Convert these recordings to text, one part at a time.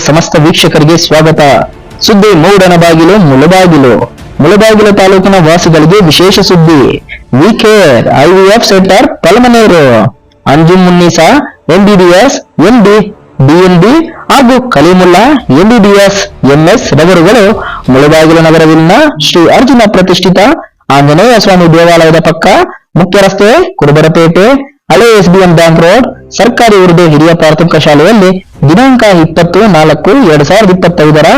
ಸಮಸ್ತ ವೀಕ್ಷಕರಿಗೆ ಸ್ವಾಗತ. ಸುದ್ದಿ ಮೂಡಣಬಾಗಿಲು ಮುಳಬಾಗಿಲು. ಮುಳಬಾಗಿಲು ತಾಲೂಕಿನ ವಾಸಿಗಳಿಗೆ ವಿಶೇಷ ಸುದ್ದಿ. We care IVF centre Palamaner. Anjum Munnisa MBBS MD DNB ಹಾಗೂ ಕಲೀಮುಲ್ಲಾ MBBS MS ರವರುಗಳು ಮುಳಬಾಗಿಲು ನಗರವಿನ ಶ್ರೀ ಅರ್ಜುನ ಪ್ರತಿಷ್ಠಿತ ಆಂಜನೇಯ ಸ್ವಾಮಿ ದೇವಾಲಯದ ಪಕ್ಕ ಮುಖ್ಯ ರಸ್ತೆ ಕುರುಬರಪೇಟೆ ಹಳೆ SBM ಬ್ಯಾಂಕ್ ರೋಡ್ ಸರ್ಕಾರಿ ಉರ್ದು ಹಿರಿಯ ಪ್ರಾಥಮಿಕ ಶಾಲೆಯಲ್ಲಿ ದಿನಾಂಕ 20/4/2025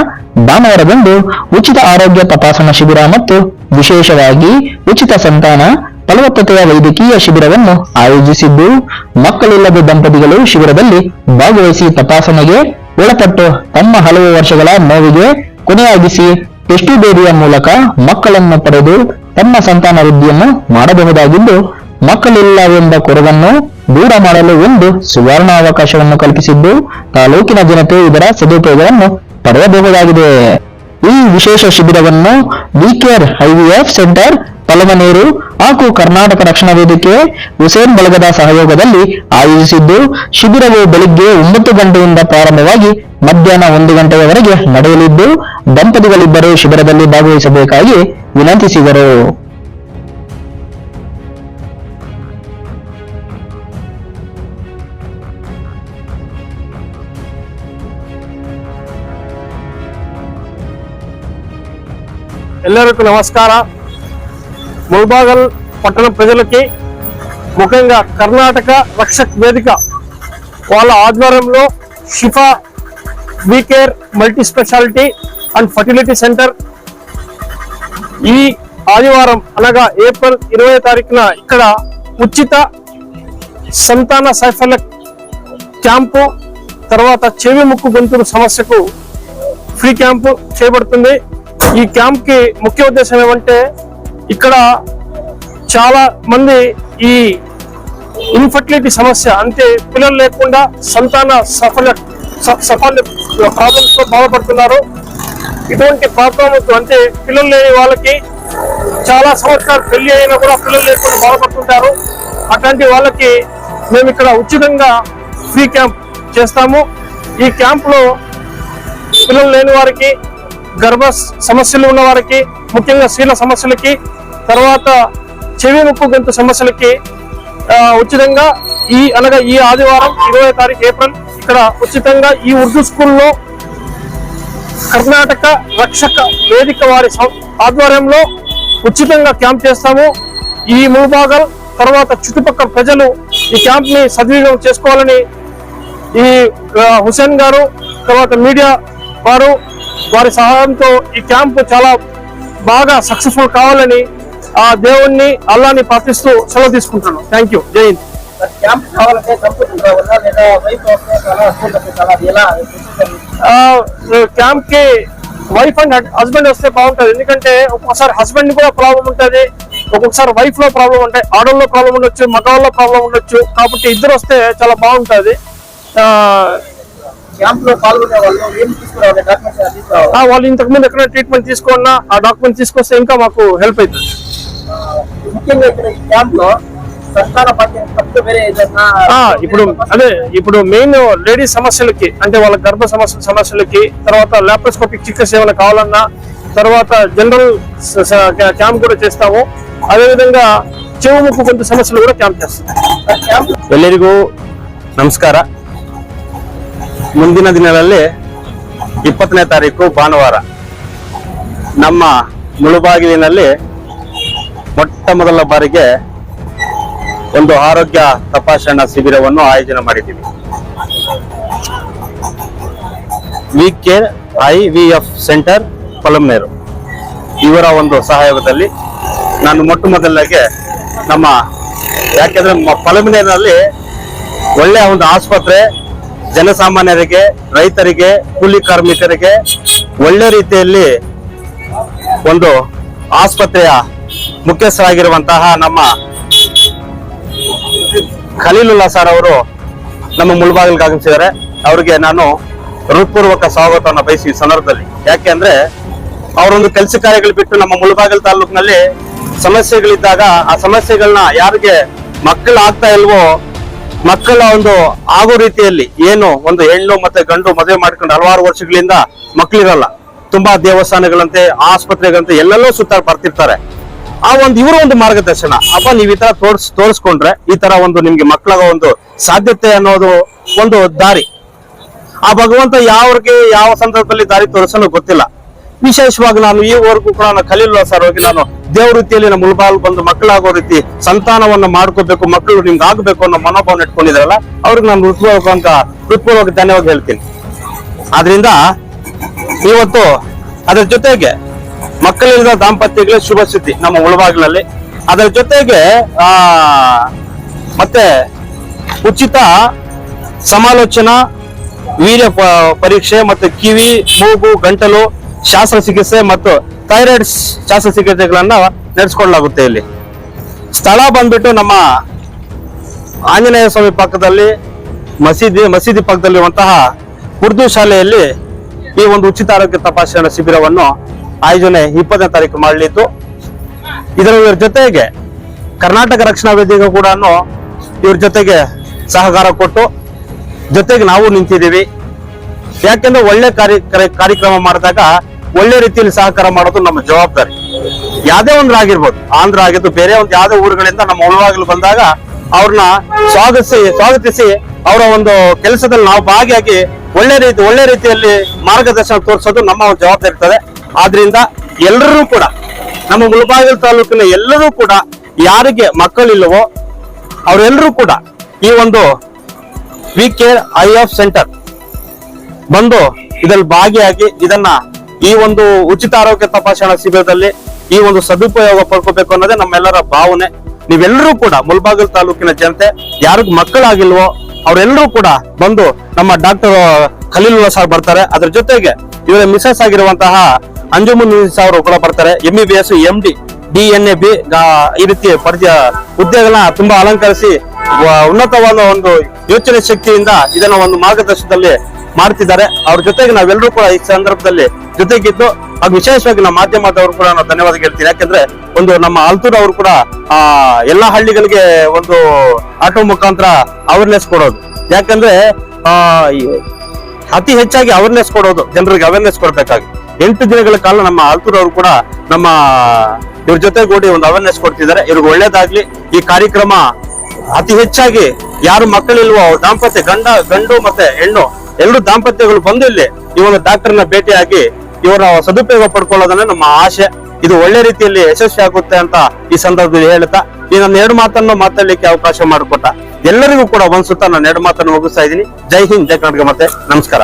ಭಾನುವಾರದಂದು ಉಚಿತ ಆರೋಗ್ಯ ತಪಾಸಣಾ ಶಿಬಿರ ಮತ್ತು ವಿಶೇಷವಾಗಿ ಉಚಿತ ಸಂತಾನ ಫಲವತ್ತತೆಯ ವೈದ್ಯಕೀಯ ಶಿಬಿರವನ್ನು ಆಯೋಜಿಸಿದ್ದು, ಮಕ್ಕಳಿಲ್ಲದ ದಂಪತಿಗಳು ಶಿಬಿರದಲ್ಲಿ ಭಾಗವಹಿಸಿ ತಪಾಸಣೆಗೆ ಒಳಪಟ್ಟು ತಮ್ಮ ಹಲವು ವರ್ಷಗಳ ನೋವಿಗೆ ಕೊನೆಯಾಗಿಸಿ ಟೆಸ್ಟ್ ಬೇಬಿಯ ಮೂಲಕ ಮಕ್ಕಳನ್ನು ಪಡೆದು ತಮ್ಮ ಸಂತಾನ ವೃದ್ಧಿಯನ್ನು ಮಾಡಬಹುದಾಗಿದ್ದು, ಮಕ್ಕಳಿಲ್ಲವೆಂಬ ಕೊರಗನ್ನು ದೂರ ಮಾಡಲು ಒಂದು ಸುವರ್ಣ ಅವಕಾಶವನ್ನು ಕಲ್ಪಿಸಿದ್ದು, ತಾಲೂಕಿನ ಜನತೆ ಇದರ ಸದುಪಯೋಗವನ್ನು ಪಡೆಯಬಹುದಾಗಿದೆ. ಈ ವಿಶೇಷ ಶಿಬಿರವನ್ನು ವಿ ಕೇರ್ IVF ಸೆಂಟರ್ ಪಲಮನೇರು ಹಾಗೂ ಕರ್ನಾಟಕ ರಕ್ಷಣಾ ವೇದಿಕೆ ಹುಸೇನ್ ಬಳಗದ ಸಹಯೋಗದಲ್ಲಿ ಆಯೋಜಿಸಿದ್ದು, ಶಿಬಿರವು ಬೆಳಿಗ್ಗೆ 9 ಗಂಟೆಯಿಂದ ಪ್ರಾರಂಭವಾಗಿ ಮಧ್ಯಾಹ್ನ 1 ಗಂಟೆಯವರೆಗೆ ನಡೆಯಲಿದ್ದು, ದಂಪತಿಗಳಿಬ್ಬರು ಶಿಬಿರದಲ್ಲಿ ಭಾಗವಹಿಸಬೇಕಾಗಿ ವಿನಂತಿಸಿದರು. ಎಲ್ಲರಿಗೂ నమస్కార. ముల్బాగల్ పట్టణ ప్రజలకి ముఖ్యంగా కర్ణాటక రక్షక్ వేదిక వాళ్ళ ఆధ్వర్యంలో Shifa we care multi speciality and fertility centre ఈ ఆదివారం అనగా ఏప్రిల్ 20వ తారీఖున ఇక్కడ ఉచిత సంతాన సైఫల్య క్యాంపు, తర్వాత చెవి ముక్కు గొంతుల సమస్యకు ఫ్రీ క్యాంపు చేయబడుతుంది. ఈ క్యాంప్ కి ముఖ్య ఉద్దేశం ఏమంటే, ఇక్కడ చాలా మంది ఈ ఇన్ఫర్టిలిటీ సమస్య అంటే పిల్లలు లేకుండా సంతాన సఫల ప్రాబ్లమ్స్ తో బాధపడుతున్నారు. ఇటువంటి ప్రాబ్లమ్స్ అంటే పిల్లలు లేని వాళ్ళకి చాలా సంవత్సరాలు పెళ్లి అయినా కూడా పిల్లలు లేకుండా బాధపడుతుంటారు. అట్లాంటి వాళ్ళకి మేము ఇక్కడ ఉచితంగా ఫ్రీ క్యాంప్ చేస్తాము. ఈ క్యాంప్ లో పిల్లలు లేని వారికి, గర్భ సమస్యలు ఉన్న వారికి, ముఖ్యంగా స్త్రీల సమస్యలకి, తర్వాత చెవి ముక్కు గొంతు సమస్యలకి ఉచితంగా అనగా ఈ ఆదివారం 20వ తారీఖు ఏప్రిల్ ఇక్కడ ఉచితంగా ఈ ఉర్దూ స్కూల్లో కర్ణాటక రక్షక వేదిక వారి ఆధ్వర్యంలో ఉచితంగా క్యాంప్ చేస్తాము. ఈ ముల్బాగల్ తర్వాత చుట్టుపక్కల ప్రజలు ఈ క్యాంప్ ని సద్వినియోగం చేసుకోవాలని ఈ హుసేన్ గారు తర్వాత మీడియా వారు వారి సహాయంతో ఈ క్యాంప్ చాలా బాగా సక్సెస్ఫుల్ కావాలని ఆ దేవుణ్ణి అల్లాని ప్రార్థిస్తూ సెలవు తీసుకుంటాను. Thank you. జై హింద్. క్యాంప్ కి వైఫ్ అండ్ హస్బెండ్ వస్తే బాగుంటది. ఎందుకంటే ఒక్కొక్కసారి హస్బెండ్ కూడా ప్రాబ్లం ఉంటది, ఒక్కొక్కసారి వైఫ్ లో ప్రాబ్లం ఉంటాయి, ఆడవాళ్ళలో ప్రాబ్లం ఉండొచ్చు, మగవాళ్ళలో ప్రాబ్లం ఉండొచ్చు. కాబట్టి ఇద్దరు వస్తే చాలా బాగుంటది. వాళ్ళు ఇంతకు ముందు ఎక్కడ ట్రీట్మెంట్ తీసుకున్నా ఆ డాక్యుమెంట్ తీసుకొస్తే ఇంకా మాకు హెల్ప్ అవుతుంది. ఇప్పుడు మెయిన్ లేడీస్ సమస్యలకి అంటే వాళ్ళ గర్భ సమస్యలకి, తర్వాత లాప్రోస్కోపిక్ చికిత్స ఏమైనా కావాలన్నా, తర్వాత జనరల్ క్యాంప్ కూడా చేస్తాము. అదేవిధంగా చెవు ముక్కు గొంతు సమస్యలు కూడా క్యాంప్ చేస్తాం. ಎಲ್ಲರಿಗೂ ನಮಸ್ಕಾರ. ಮುಂದಿನ ದಿನಗಳಲ್ಲಿ 20ನೇ ತಾರೀಕು ಭಾನುವಾರ ನಮ್ಮ ಮುಳುಬಾಗಿಲಿನಲ್ಲಿ ಮೊಟ್ಟ ಮೊದಲ ಬಾರಿಗೆ ಒಂದು ಆರೋಗ್ಯ ತಪಾಸಣಾ ಶಿಬಿರವನ್ನು ಆಯೋಜನೆ ಮಾಡಿದ್ದೀವಿ. ವಿ ಕೇರ್ IVF ಸೆಂಟರ್ ಪಲಮನೇರು ಇವರ ಒಂದು ಸಹಯೋಗದಲ್ಲಿ ನಾನು ಮೊಟ್ಟ ಮೊದಲಿಗೆ ನಮ್ಮ ಯಾಕೆಂದ್ರೆ ಪಲಮನೇರಿನಲ್ಲಿ ಒಳ್ಳೆಯ ಒಂದು ಆಸ್ಪತ್ರೆ, ಜನಸಾಮಾನ್ಯರಿಗೆ, ರೈತರಿಗೆ, ಕೂಲಿ ಕಾರ್ಮಿಕರಿಗೆ ಒಳ್ಳೆ ರೀತಿಯಲ್ಲಿ ಒಂದು ಆಸ್ಪತ್ರೆಯ ಮುಖ್ಯಸ್ಥರಾಗಿರುವಂತಹ ನಮ್ಮ ಖಲೀಲುಲ್ಲಾ ಸರ್ ಅವರು ನಮ್ಮ ಮುಳಬಾಗಿಲಿಗೆ ಆಗಮಿಸಿದ್ದಾರೆ. ಅವರಿಗೆ ನಾನು ಹೃತ್ಪೂರ್ವಕ ಸ್ವಾಗತವನ್ನು ಬಯಸಿ ಸಂದರ್ಭದಲ್ಲಿ, ಯಾಕೆಂದ್ರೆ ಅವರೊಂದು ಕೆಲಸ ಕಾರ್ಯಗಳು ಬಿಟ್ಟು ನಮ್ಮ ಮುಳಬಾಗಿಲು ತಾಲೂಕಿನಲ್ಲಿ ಸಮಸ್ಯೆಗಳಿದ್ದಾಗ ಆ ಸಮಸ್ಯೆಗಳನ್ನ ಯಾರಿಗೆ ಮಕ್ಕಳು ಆಗ್ತಾ ಇಲ್ವೋ ಮಕ್ಕಳ ಒಂದು ಆಗೋ ರೀತಿಯಲ್ಲಿ ಏನು ಒಂದು ಹೆಣ್ಣು ಮತ್ತೆ ಗಂಡು ಮದುವೆ ಮಾಡ್ಕೊಂಡು ಹಲವಾರು ವರ್ಷಗಳಿಂದ ಮಕ್ಕಳಿರಲ್ಲ, ತುಂಬಾ ದೇವಸ್ಥಾನಗಳಂತೆ ಆಸ್ಪತ್ರೆಗಳಂತೆ ಎಲ್ಲೆಲ್ಲೋ ಸುತ್ತ ಬರ್ತಿರ್ತಾರೆ. ಆ ಒಂದು ಇವರ ಒಂದು ಮಾರ್ಗದರ್ಶನ, ಅಪ್ಪ ನೀವು ಈ ತರ ತೋರಿಸ್ಕೊಂಡ್ರೆ ಈ ತರ ಒಂದು ನಿಮ್ಗೆ ಮಕ್ಕಳಾಗ ಒಂದು ಸಾಧ್ಯತೆ ಅನ್ನೋದು ಒಂದು ದಾರಿ. ಆ ಭಗವಂತ ಯಾವ್ರಿಗೆ ಯಾವ ಸಂದರ್ಭದಲ್ಲಿ ದಾರಿ ತೋರಿಸಲು ಗೊತ್ತಿಲ್ಲ. ವಿಶೇಷವಾಗಿ ನಾನು ಈವರೆಗೂ ಕೂಡ ನಾನು ಕಲೀಲುಲ್ಲಾ ಸರ್ ಹೋಗಿ ನಾನು ದೇವ್ರ ರೀತಿಯಲ್ಲಿ ನಮ್ಮ ಮುಲ್ಬಾಲ್ ಬಂದು ಮಕ್ಕಳಾಗೋ ರೀತಿ ಸಂತಾನವನ್ನ ಮಾಡ್ಕೋಬೇಕು, ಮಕ್ಕಳು ನಿಮ್ಗೆ ಆಗ್ಬೇಕು ಅನ್ನೋ ಮನೋಭಾವನೆ ಇಟ್ಕೊಂಡಿದ್ರಲ್ಲ, ಅವ್ರಿಗೆ ನಾನು ಹೃತ್ಪೂರ್ವಕ ಧನ್ಯವಾದ ಹೇಳ್ತೀನಿ. ಆದ್ರಿಂದ ಇವತ್ತು ಅದರ ಜೊತೆಗೆ ಮಕ್ಕಳಿಲ್ಲದ ದಾಂಪತ್ಯಗಳಿಗೆ ಶುಭ ಸುದ್ದಿ ನಮ್ಮ ಮುಳಬಾಗಿಲಲ್ಲಿ. ಅದರ ಜೊತೆಗೆ ಮತ್ತೆ ಉಚಿತ ಸಮಾಲೋಚನಾ, ವೀರ್ಯ ಪರೀಕ್ಷೆ ಮತ್ತು ಕಿವಿ, ಮೂಗು, ಗಂಟಲು ಶಸ್ತ್ರಚಿಕಿತ್ಸೆ ಮತ್ತು ಥೈರಾಯ್ಡ್ ಶಸ್ತ್ರಚಿಕಿತ್ಸೆಗಳನ್ನ ನಡೆಸಿಕೊಳ್ಳಲಾಗುತ್ತೆ. ಇಲ್ಲಿ ಸ್ಥಳ ಬಂದ್ಬಿಟ್ಟು ನಮ್ಮ ಆಂಜನೇಯ ಸ್ವಾಮಿ ಪಕ್ಕದಲ್ಲಿ ಮಸೀದಿ ಪಕ್ಕದಲ್ಲಿರುವಂತಹ ಉರ್ದು ಶಾಲೆಯಲ್ಲಿ ಈ ಒಂದು ಉಚಿತ ಆರೋಗ್ಯ ತಪಾಸಣಾ ಶಿಬಿರವನ್ನು ಆಯೋಜನೆ 20ನೇ ತಾರೀಕು ಮಾಡಲಿದ್ದು, ಇದರ ಜೊತೆಗೆ ಕರ್ನಾಟಕ ರಕ್ಷಣಾ ವೇದಿಕೆ ಕೂಡ ಇವ್ರ ಜೊತೆಗೆ ಸಹಕಾರ ಕೊಟ್ಟು ಜೊತೆಗೆ ನಾವು ನಿಂತಿದ್ದೀವಿ. ಯಾಕೆಂದ್ರೆ ಒಳ್ಳೆ ಕಾರ್ಯಕ್ರಮ ಮಾಡಿದಾಗ ಒಳ್ಳೆ ರೀತಿಯಲ್ಲಿ ಸಹಕಾರ ಮಾಡೋದು ನಮ್ಮ ಜವಾಬ್ದಾರಿ. ಯಾವ್ದೇ ಒಂದು ಆಗಿರ್ಬೋದು, ಆಂಧ್ರ ಆಗಿದ್ದು ಬೇರೆ ಒಂದು ಯಾವ್ದೇ ಊರುಗಳಿಂದ ನಮ್ಮ ಮುಳಬಾಗಿಲು ಬಂದಾಗ ಅವ್ರನ್ನ ಸ್ವಾಗತಿಸಿ ಅವರ ಒಂದು ಕೆಲಸದಲ್ಲಿ ನಾವು ಭಾಗಿಯಾಗಿ ಒಳ್ಳೆ ರೀತಿಯಲ್ಲಿ ಮಾರ್ಗದರ್ಶನ ತೋರಿಸೋದು ನಮ್ಮ ಒಂದು ಜವಾಬ್ದಾರಿ ಇರ್ತದೆ. ಆದ್ರಿಂದ ಎಲ್ಲರೂ ಕೂಡ ನಮ್ಮ ಮುಳಬಾಗಿಲು ತಾಲೂಕಿನ ಎಲ್ಲರೂ ಕೂಡ ಯಾರಿಗೆ ಮಕ್ಕಳಿಲ್ಲವೋ ಅವರೆಲ್ಲರೂ ಕೂಡ ಈ ಒಂದು ವಿ ಕೇರ್ IF ಸೆಂಟರ್ ಬಂದು ಇದರಲ್ಲಿ ಭಾಗಿಯಾಗಿ ಈ ಒಂದು ಉಚಿತ ಆರೋಗ್ಯ ತಪಾಸಣಾ ಶಿಬಿರದಲ್ಲಿ ಈ ಒಂದು ಸದುಪಯೋಗ ಪಡ್ಕೋಬೇಕು ಅನ್ನೋದೇ ನಮ್ಮೆಲ್ಲರ ಭಾವನೆ. ನೀವೆಲ್ಲರೂ ಕೂಡ ಮುಳಬಾಗಿಲು ತಾಲೂಕಿನ ಜನತೆ ಯಾರಿಗೂ ಮಕ್ಕಳಾಗಿಲ್ವೋ ಅವರೆಲ್ಲರೂ ಕೂಡ ಬಂದು ನಮ್ಮ ಡಾಕ್ಟರ್ ಖಲೀಲುಲ್ಲಾ ಸರ್ ಬರ್ತಾರೆ. ಅದ್ರ ಜೊತೆಗೆ ಇವರ ಮಿಸಸ್ ಆಗಿರುವಂತಹ ಅಂಜುಮನ್ ಅವರು ಕೂಡ ಬರ್ತಾರೆ. MBBS, MD, DNAB ಈ ರೀತಿ ಹುದ್ದೆಗಳನ್ನ ತುಂಬಾ ಅಲಂಕರಿಸಿ ಉನ್ನತವಾದ ಒಂದು ಯೋಚನೆ ಶಕ್ತಿಯಿಂದ ಇದನ್ನ ಒಂದು ಮಾರ್ಗದರ್ಶನದಲ್ಲಿ ಮಾಡ್ತಿದ್ದಾರೆ. ಅವ್ರ ಜೊತೆಗೆ ನಾವೆಲ್ಲರೂ ಕೂಡ ಈ ಸಂದರ್ಭದಲ್ಲಿ ಜೊತೆಗಿದ್ದು, ಹಾಗೂ ವಿಶೇಷವಾಗಿ ನಮ್ಮ ಮಾಧ್ಯಮದವರು ಕೂಡ ನಾವು ಧನ್ಯವಾದ ಹೇಳ್ತೀನಿ. ಯಾಕಂದ್ರೆ ಒಂದು ನಮ್ಮ ಆಲ್ತೂರ್ ಅವರು ಕೂಡ ಎಲ್ಲಾ ಹಳ್ಳಿಗಳಿಗೆ ಒಂದು ಆಟೋ ಮುಖಾಂತರ ಅವೇರ್ನೆಸ್ ಕೊಡೋದು. ಯಾಕಂದ್ರೆ ಅತಿ ಹೆಚ್ಚಾಗಿ ಅವೇರ್ನೆಸ್ ಕೊಡೋದು, ಜನರಿಗೆ ಅವೇರ್ನೆಸ್ ಕೊಡ್ಬೇಕಾಗಿ 8 ದಿನಗಳ ಕಾಲ ನಮ್ಮ ಆಲ್ತೂರ್ ಅವರು ಕೂಡ ನಮ್ಮ ಇವ್ರ ಜೊತೆಗೂಡಿ ಒಂದು ಅವೇರ್ನೆಸ್ ಕೊಡ್ತಿದ್ದಾರೆ. ಇವ್ರಿಗೆ ಒಳ್ಳೇದಾಗ್ಲಿ. ಈ ಕಾರ್ಯಕ್ರಮ ಅತಿ ಹೆಚ್ಚಾಗಿ ಯಾರು ಮಕ್ಕಳಿಲ್ವೋ ದಾಂಪತ್ಯ ಗಂಡು ಮತ್ತೆ ಹೆಣ್ಣು ಎಲ್ಲರೂ ದಾಂಪತ್ಯಗಳು ಬಂದು ಇಲ್ಲಿ ಈ ಒಂದು ಡಾಕ್ಟರ್ನ ಭೇಟಿಯಾಗಿ ಇವರ ಸದುಪಯೋಗ ಪಡ್ಕೊಳ್ಳೋದನ್ನ ನಮ್ಮ ಆಶೆ. ಇದು ಒಳ್ಳೆ ರೀತಿಯಲ್ಲಿ ಯಶಸ್ವಿ ಆಗುತ್ತೆ ಅಂತ ಈ ಸಂದರ್ಭದಲ್ಲಿ ಹೇಳ್ತಾ ಈ ನನ್ನ 2 ಮಾತನ್ನು ಮಾತಾಡ್ಲಿಕ್ಕೆ ಅವಕಾಶ ಮಾಡಿಕೊಟ್ಟ ಎಲ್ಲರಿಗೂ ಕೂಡ ಒಂದ್ಸುತ್ತ ನಾನು 2 ಮಾತನ್ನು ಮುಗಿಸ್ತಾ ಇದ್ದೀನಿ. ಜೈ ಹಿಂದ್, ಜೈ ಕರ್ನಾಟಕ, ಮತ್ತೆ ನಮಸ್ಕಾರ.